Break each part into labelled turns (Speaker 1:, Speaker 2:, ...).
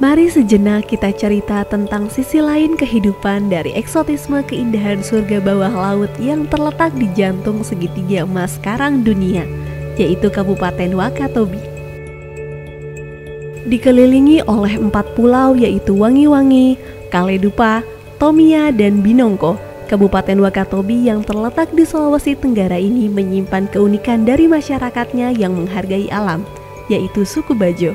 Speaker 1: Mari sejenak kita cerita tentang sisi lain kehidupan dari eksotisme keindahan surga bawah laut yang terletak di jantung segitiga emas karang dunia, yaitu Kabupaten Wakatobi. Dikelilingi oleh 4 pulau yaitu Wangi-Wangi, Kaledupa, Tomia, dan Binongko, Kabupaten Wakatobi yang terletak di Sulawesi Tenggara ini menyimpan keunikan dari masyarakatnya yang menghargai alam, yaitu suku Bajo.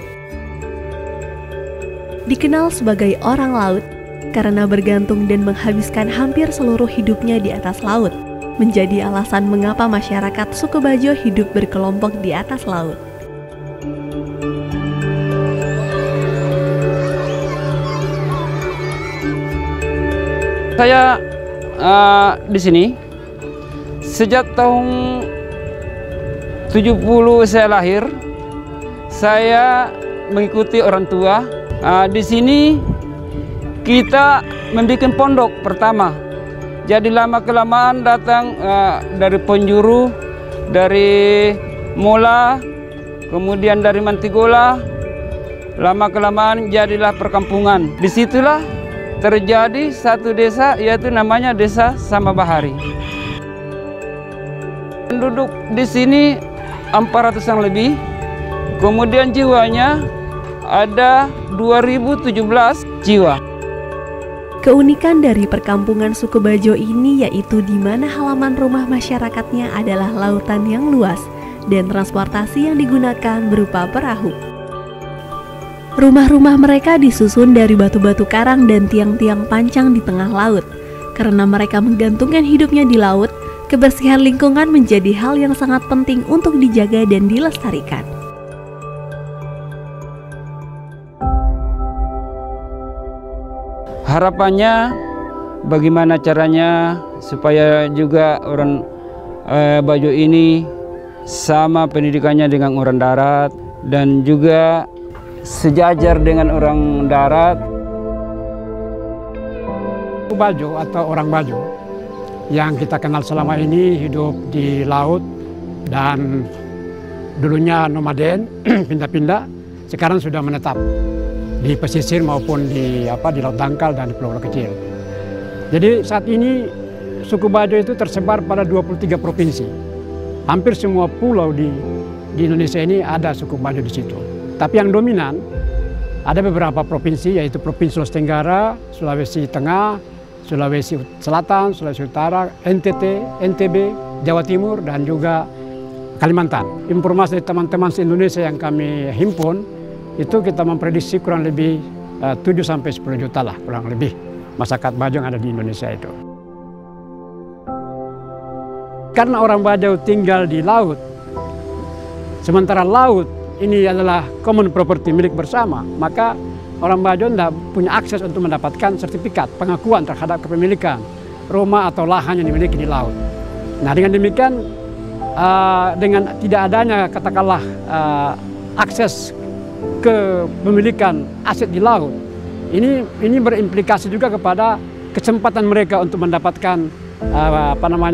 Speaker 1: Dikenal sebagai orang laut karena bergantung dan menghabiskan hampir seluruh hidupnya di atas laut, menjadi alasan mengapa masyarakat suku Bajo hidup berkelompok di atas laut.
Speaker 2: Saya di sini sejak tahun 70 saya lahir. Saya mengikuti orang tua. Di sini kita membuat pondok pertama. Jadi lama-kelamaan datang dari penjuru, dari Mola, kemudian dari Mantigola. Lama-kelamaan jadilah perkampungan. Disitulah terjadi satu desa, yaitu namanya Desa Sambabahari. Penduduk di sini 400-an lebih. Kemudian jiwanya ada 2017 jiwa.
Speaker 1: Keunikan dari perkampungan suku Bajo ini yaitu di mana halaman rumah masyarakatnya adalah lautan yang luas dan transportasi yang digunakan berupa perahu. Rumah-rumah mereka disusun dari batu-batu karang dan tiang-tiang pancang di tengah laut. Karena mereka menggantungkan hidupnya di laut, kebersihan lingkungan menjadi hal yang sangat penting untuk dijaga dan dilestarikan.
Speaker 2: Harapannya bagaimana caranya supaya juga orang Bajo ini sama pendidikannya dengan orang darat dan juga sejajar dengan orang darat.
Speaker 3: Bajo atau orang Bajo yang kita kenal selama ini hidup di laut dan dulunya nomaden, pindah-pindah, sekarang sudah menetap di pesisir maupun di laut dangkal dan di pulau kecil. Jadi saat ini suku Bajo itu tersebar pada 23 provinsi. Hampir semua pulau di Indonesia ini ada suku Bajo di situ. Tapi yang dominan ada beberapa provinsi, yaitu Provinsi Sulawesi Tenggara, Sulawesi Tengah, Sulawesi Selatan, Sulawesi Utara, NTT, NTB, Jawa Timur, dan juga Kalimantan. Informasi dari teman-teman se-Indonesia yang kami himpun, itu kita memprediksi kurang lebih 7-10 juta lah, kurang lebih masyarakat Bajo yang ada di Indonesia itu. Karena orang Bajo tinggal di laut, sementara laut ini adalah common property, milik bersama, maka orang Bajo tidak punya akses untuk mendapatkan sertifikat pengakuan terhadap kepemilikan rumah atau lahan yang dimiliki di laut. Nah, dengan demikian, dengan tidak adanya katakanlah akses kepemilikan aset di laut, ini berimplikasi juga kepada kesempatan mereka untuk mendapatkan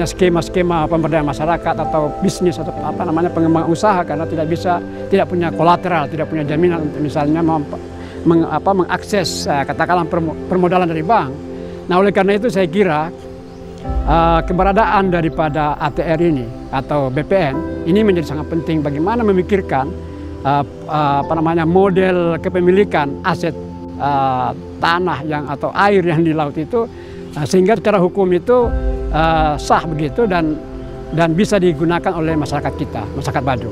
Speaker 3: skema-skema pemberdayaan masyarakat atau bisnis atau pengembangan usaha, karena tidak punya kolateral, tidak punya jaminan untuk misalnya mengakses katakanlah permodalan dari bank. Nah, oleh karena itu saya kira keberadaan daripada ATR ini atau BPN ini menjadi sangat penting bagaimana memikirkan model kepemilikan aset tanah atau air yang di laut itu, sehingga secara hukum itu sah begitu dan bisa digunakan oleh masyarakat kita, masyarakat Bajo.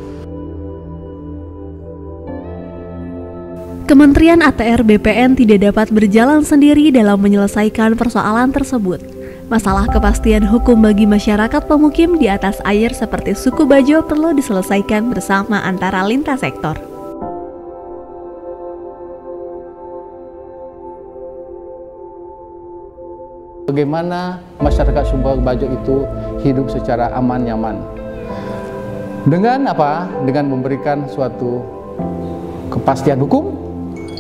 Speaker 1: Kementerian ATR BPN tidak dapat berjalan sendiri dalam menyelesaikan persoalan tersebut. Masalah kepastian hukum bagi masyarakat pemukim di atas air seperti suku Bajo perlu diselesaikan bersama antara lintas sektor.
Speaker 4: Bagaimana masyarakat suku Bajo itu hidup secara aman, nyaman. Dengan apa? Dengan memberikan suatu kepastian hukum,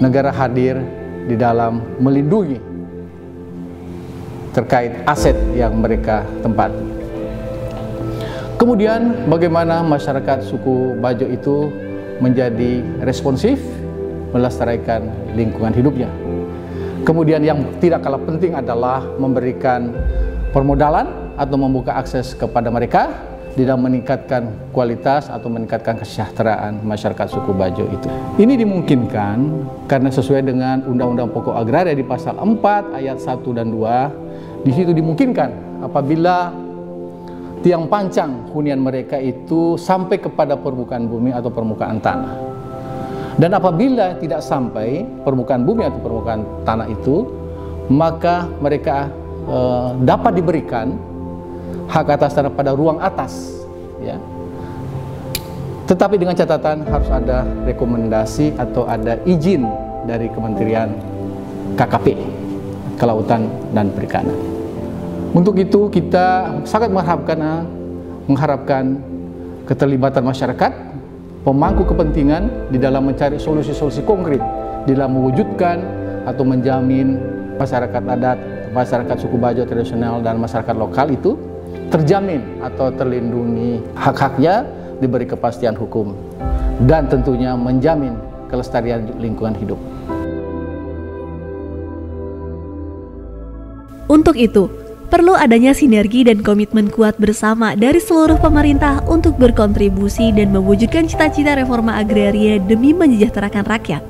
Speaker 4: negara hadir di dalam melindungi terkait aset yang mereka tempati. Kemudian bagaimana masyarakat suku Bajo itu menjadi responsif melestarikan lingkungan hidupnya. Kemudian yang tidak kalah penting adalah memberikan permodalan atau membuka akses kepada mereka di dalam meningkatkan kualitas atau meningkatkan kesejahteraan masyarakat suku Bajo itu. Ini dimungkinkan karena sesuai dengan Undang-Undang Pokok Agraria di pasal 4 ayat 1 dan 2, di situ dimungkinkan apabila tiang pancang hunian mereka itu sampai kepada permukaan bumi atau permukaan tanah. Dan apabila tidak sampai permukaan bumi atau permukaan tanah itu, maka mereka dapat diberikan hak atas tanah pada ruang atas, ya. Tetapi dengan catatan harus ada rekomendasi atau ada izin dari Kementerian KKP, Kelautan dan Perikanan. Untuk itu kita sangat mengharapkan keterlibatan masyarakat, pemangku kepentingan di dalam mencari solusi-solusi konkret di dalam mewujudkan atau menjamin masyarakat adat, masyarakat suku Bajo tradisional dan masyarakat lokal itu terjamin atau terlindungi hak-haknya, diberi kepastian hukum, dan tentunya menjamin kelestarian lingkungan hidup.
Speaker 1: Untuk itu, perlu adanya sinergi dan komitmen kuat bersama dari seluruh pemerintah untuk berkontribusi dan mewujudkan cita-cita reforma agraria demi mensejahterakan rakyat.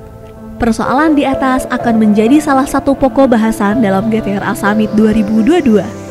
Speaker 1: Persoalan di atas akan menjadi salah satu pokok bahasan dalam GTRA Summit 2022.